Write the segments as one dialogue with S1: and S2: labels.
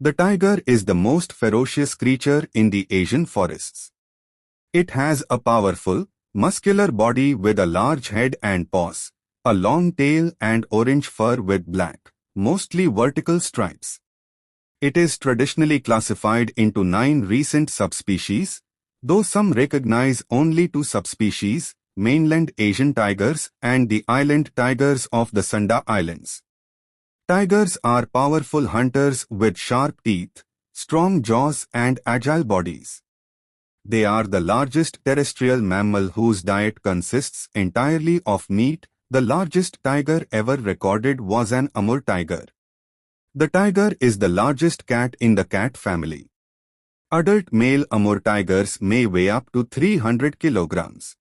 S1: The tiger is the most ferocious creature in the Asian forests. It has a powerful, muscular body with a large head and paws, a long tail and orange fur with black, mostly vertical stripes. It is traditionally classified into 9 recent subspecies, though some recognize only 2 subspecies, mainland Asian tigers and the island tigers of the Sunda Islands. Tigers are powerful hunters with sharp teeth, strong jaws and agile bodies. They are the largest terrestrial mammal whose diet consists entirely of meat. The largest tiger ever recorded was an Amur tiger. The tiger is the largest cat in the cat family. Adult male Amur tigers may weigh up to 300 kilograms.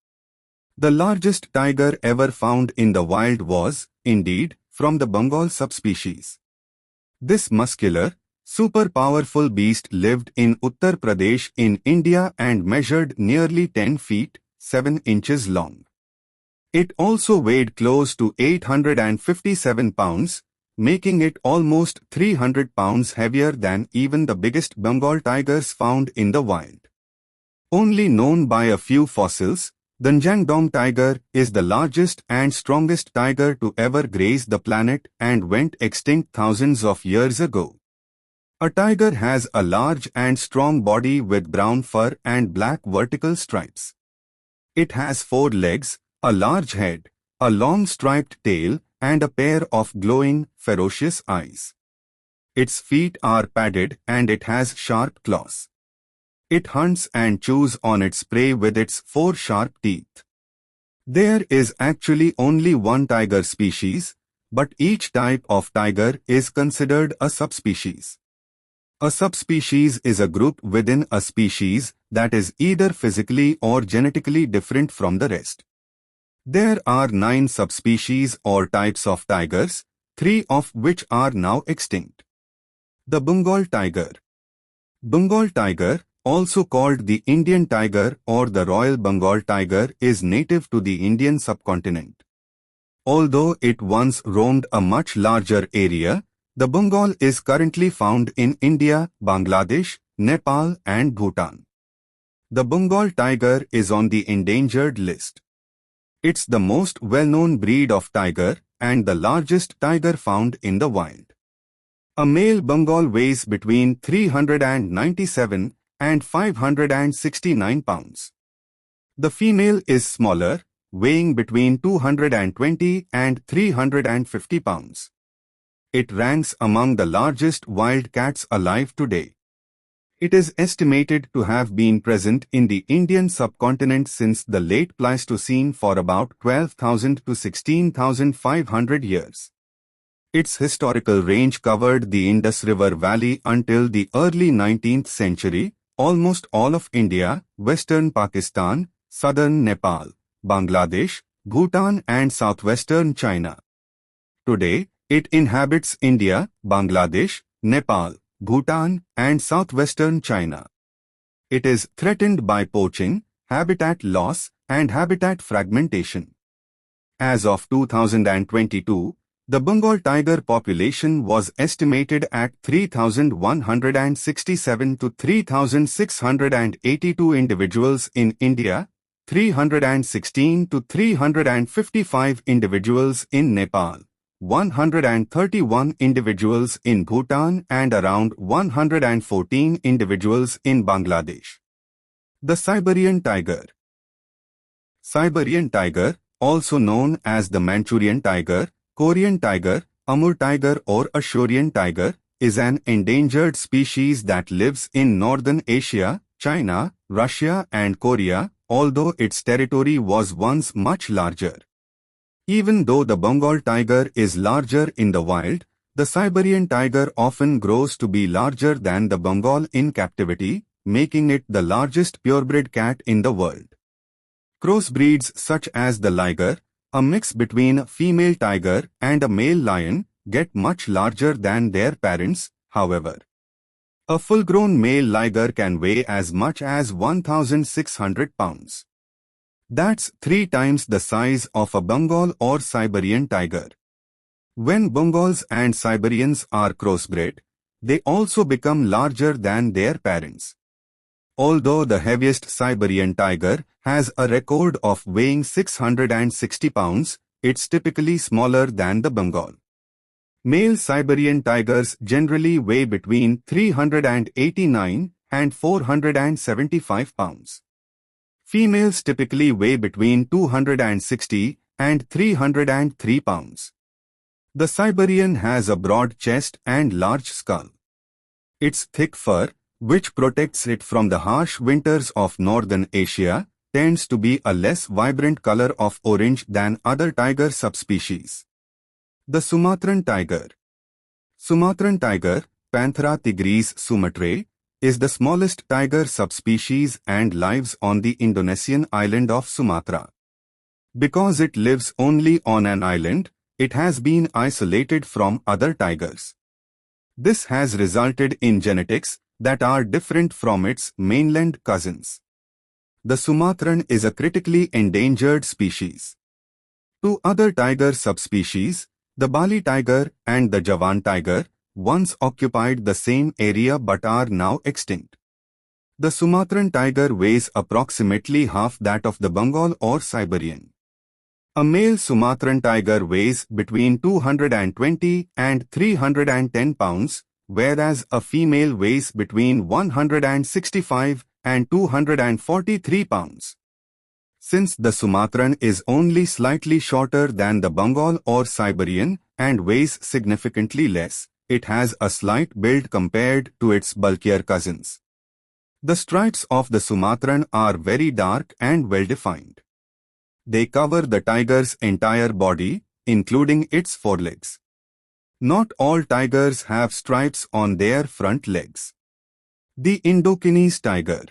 S1: The largest tiger ever found in the wild was, indeed, from the Bengal subspecies. This muscular, super powerful beast lived in Uttar Pradesh in India and measured nearly 10 feet, 7 inches long. It also weighed close to 857 pounds, making it almost 300 pounds heavier than even the biggest Bengal tigers found in the wild. Only known by a few fossils, the Njangdong tiger is the largest and strongest tiger to ever graze the planet and went extinct thousands of years ago. A tiger has a large and strong body with brown fur and black vertical stripes. It has 4 legs, a large head, a long striped tail, and a pair of glowing, ferocious eyes. Its feet are padded and it has sharp claws. It hunts and chews on its prey with its 4 sharp teeth. There is actually only one tiger species, but each type of tiger is considered a subspecies. A subspecies is a group within a species that is either physically or genetically different from the rest. There are 9 subspecies or types of tigers, 3 of which are now extinct. The Bengal tiger. Bengal tiger, also called the Indian tiger or the Royal Bengal tiger, is native to the Indian subcontinent. Although it once roamed a much larger area, the Bengal is currently found in India, Bangladesh, Nepal and Bhutan. The Bengal tiger is on the endangered list. It's the most well-known breed of tiger and the largest tiger found in the wild. A male Bengal weighs between 397 and 569 pounds. The female is smaller, weighing between 220 and 350 pounds. It ranks among the largest wild cats alive today. It is estimated to have been present in the Indian subcontinent since the late Pleistocene for about 12,000 to 16,500 years. Its historical range covered the Indus River Valley until the early 19th century, almost all of India, western Pakistan, southern Nepal, Bangladesh, Bhutan and southwestern China. Today, it inhabits India, Bangladesh, Nepal, Bhutan and southwestern China. It is threatened by poaching, habitat loss and habitat fragmentation. As of 2022, the Bengal tiger population was estimated at 3,167 to 3,682 individuals in India, 316 to 355 individuals in Nepal, 131 individuals in Bhutan and around 114 individuals in Bangladesh. The Siberian tiger. Siberian tiger, also known as the Manchurian tiger, Korean tiger, Amur tiger or Ashurian tiger, is an endangered species that lives in northern Asia, China, Russia and Korea, although its territory was once much larger. Even though the Bengal tiger is larger in the wild, the Siberian tiger often grows to be larger than the Bengal in captivity, making it the largest purebred cat in the world. Crossbreeds such as the liger, a mix between a female tiger and a male lion, get much larger than their parents, however. A full-grown male liger can weigh as much as 1,600 pounds. That's 3 times the size of a Bengal or Siberian tiger. When Bengals and Siberians are crossbred, They also become larger than their parents. Although the heaviest Siberian tiger has a record of weighing 660 pounds, it's typically smaller than the Bengal. Male Siberian tigers generally weigh between 389 and 475 pounds. Females typically weigh between 260 and 303 pounds. The Siberian has a broad chest and large skull. Its thick fur, which protects it from the harsh winters of northern Asia, tends to be a less vibrant color of orange than other tiger subspecies. The Sumatran tiger. Sumatran tiger, Panthera tigris sumatrae, is the smallest tiger subspecies and lives on the Indonesian island of Sumatra. Because it lives only on an island, it has been isolated from other tigers. This has resulted in genetics that are different from its mainland cousins. The Sumatran is a critically endangered species. Two other tiger subspecies, the Bali tiger and the Javan tiger, once occupied the same area but are now extinct. The Sumatran tiger weighs approximately half that of the Bengal or Siberian. A male Sumatran tiger weighs between 220 and 310 pounds, whereas a female weighs between 165 and 243 pounds. Since the Sumatran is only slightly shorter than the Bengal or Siberian and weighs significantly less, it has a slight build compared to its bulkier cousins. The stripes of the Sumatran are very dark and well-defined. They cover the tiger's entire body, including its forelegs. Not all tigers have stripes on their front legs. The Indochinese tiger.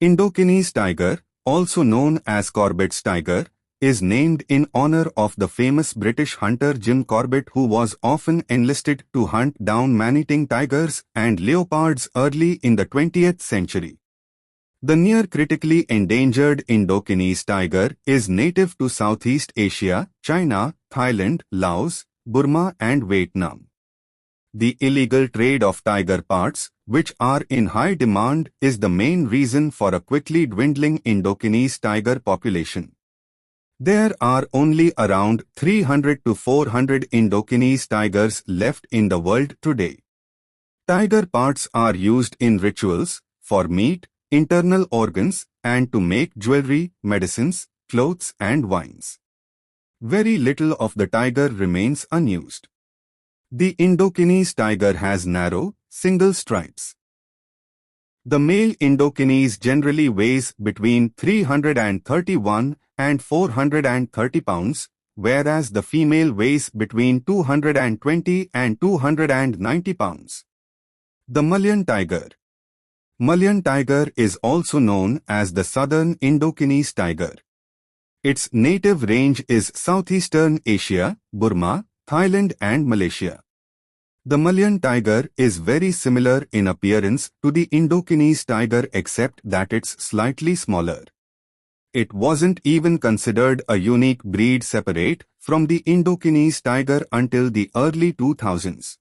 S1: Indochinese tiger, also known as Corbett's tiger, is named in honor of the famous British hunter Jim Corbett, who was often enlisted to hunt down man-eating tigers and leopards early in the 20th century. The near critically endangered Indochinese tiger is native to Southeast Asia, China, Thailand, Laos, Burma and Vietnam. The illegal trade of tiger parts, which are in high demand, is the main reason for a quickly dwindling Indochinese tiger population. There are only around 300 to 400 Indochinese tigers left in the world today. Tiger parts are used in rituals, for meat, internal organs, and to make jewelry, medicines, clothes and wines. Very little of the tiger remains unused. The Indochinese tiger has narrow, single stripes. The male Indochinese generally weighs between 331 and 430 pounds, whereas the female weighs between 220 and 290 pounds. The Malayan tiger. Malayan tiger is also known as the southern Indochinese tiger. Its native range is Southeastern Asia, Burma, Thailand and Malaysia. The Malayan tiger is very similar in appearance to the Indochinese tiger except that it's slightly smaller. It wasn't even considered a unique breed separate from the Indochinese tiger until the early 2000s.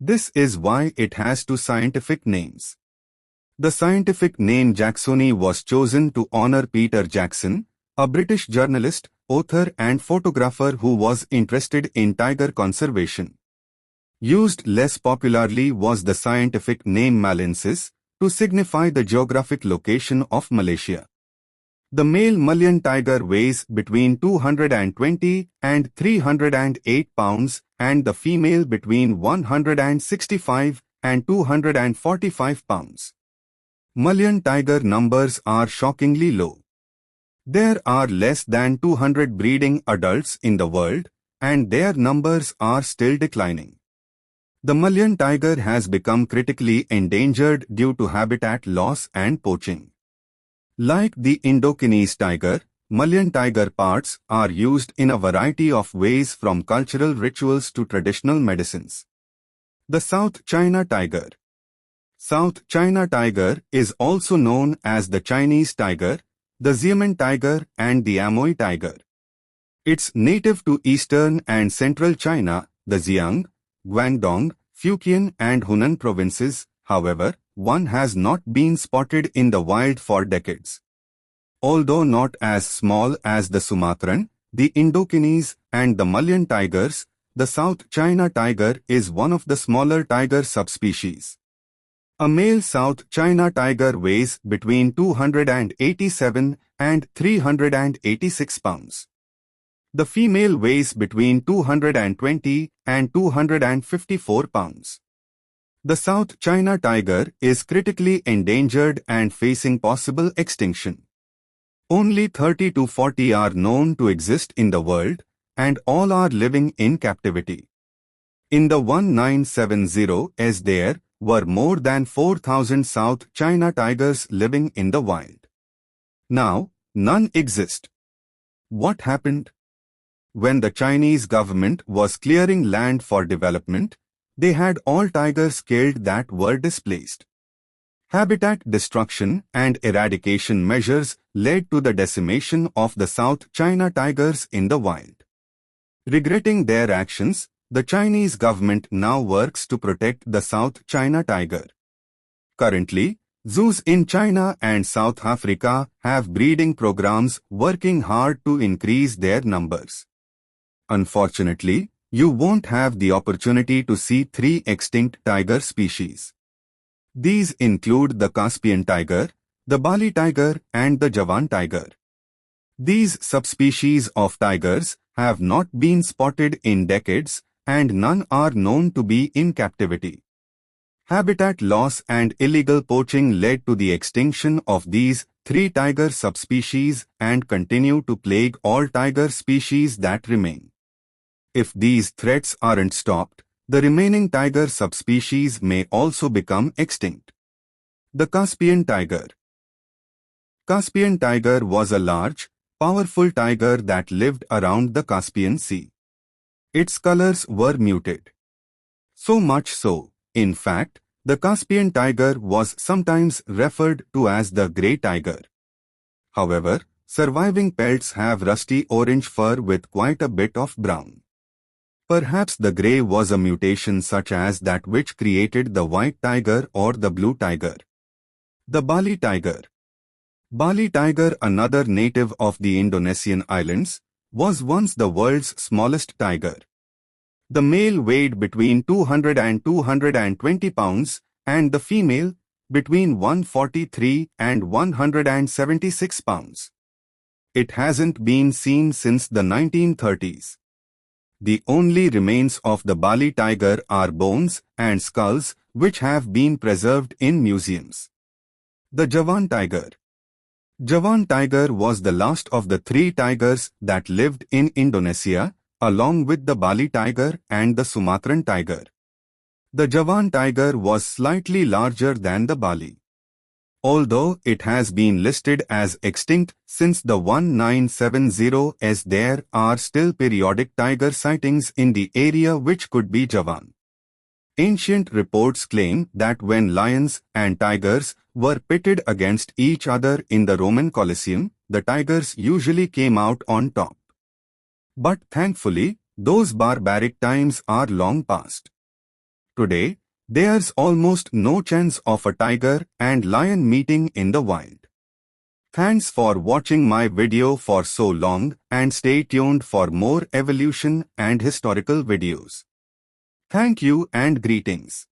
S1: This is why it has two scientific names. The scientific name Jacksoni was chosen to honor Peter Jackson, a British journalist, author and photographer who was interested in tiger conservation. Used less popularly was the scientific name Malensis, to signify the geographic location of Malaysia. The male Malayan tiger weighs between 220 and 308 pounds and the female between 165 and 245 pounds. Malayan tiger numbers are shockingly low. There are less than 200 breeding adults in the world, and their numbers are still declining. The Malayan tiger has become critically endangered due to habitat loss and poaching. Like the Indochinese tiger, Malayan tiger parts are used in a variety of ways, from cultural rituals to traditional medicines. The South China tiger. South China tiger is also known as the Chinese tiger, the Xiamen tiger and the Amoy tiger. It's native to eastern and central China, the Xiang, Guangdong, Fujian and Hunan provinces, however, one has not been spotted in the wild for decades. Although not as small as the Sumatran, the Indochinese, and the Malayan tigers, the South China tiger is one of the smaller tiger subspecies. A male South China tiger weighs between 287 and 386 pounds. The female weighs between 220 and 254 pounds. The South China tiger is critically endangered and facing possible extinction. Only 30 to 40 are known to exist in the world, and all are living in captivity. In the 1970s there were more than 4,000 South China tigers living in the wild. Now, none exist. What happened? When the Chinese government was clearing land for development, they had all tigers killed that were displaced. Habitat destruction and eradication measures led to the decimation of the South China tigers in the wild. Regretting their actions, the Chinese government now works to protect the South China tiger. Currently, zoos in China and South Africa have breeding programs working hard to increase their numbers. Unfortunately, you won't have the opportunity to see 3 extinct tiger species. These include the Caspian tiger, the Bali tiger, and the Javan tiger. These subspecies of tigers have not been spotted in decades, and none are known to be in captivity. Habitat loss and illegal poaching led to the extinction of these 3 tiger subspecies and continue to plague all tiger species that remain. If these threats aren't stopped, the remaining tiger subspecies may also become extinct. The Caspian tiger. Caspian tiger was a large, powerful tiger that lived around the Caspian Sea. Its colors were muted. So much so, in fact, the Caspian tiger was sometimes referred to as the grey tiger. However, surviving pelts have rusty orange fur with quite a bit of brown. Perhaps the grey was a mutation such as that which created the white tiger or the blue tiger. The Bali tiger. Bali tiger, another native of the Indonesian islands, was once the world's smallest tiger. The male weighed between 200 and 220 pounds and the female between 143 and 176 pounds. It hasn't been seen since the 1930s. The only remains of the Bali tiger are bones and skulls which have been preserved in museums. The Javan tiger. Javan tiger was the last of the 3 tigers that lived in Indonesia, along with the Bali tiger and the Sumatran tiger. The Javan tiger was slightly larger than the Bali. Although it has been listed as extinct since the 1970s, there are still periodic tiger sightings in the area which could be Javan. Ancient reports claim that when lions and tigers were pitted against each other in the Roman Colosseum, the tigers usually came out on top. But thankfully, those barbaric times are long past. Today, there's almost no chance of a tiger and lion meeting in the wild. Thanks for watching my video for so long and stay tuned for more evolution and historical videos. Thank you and greetings.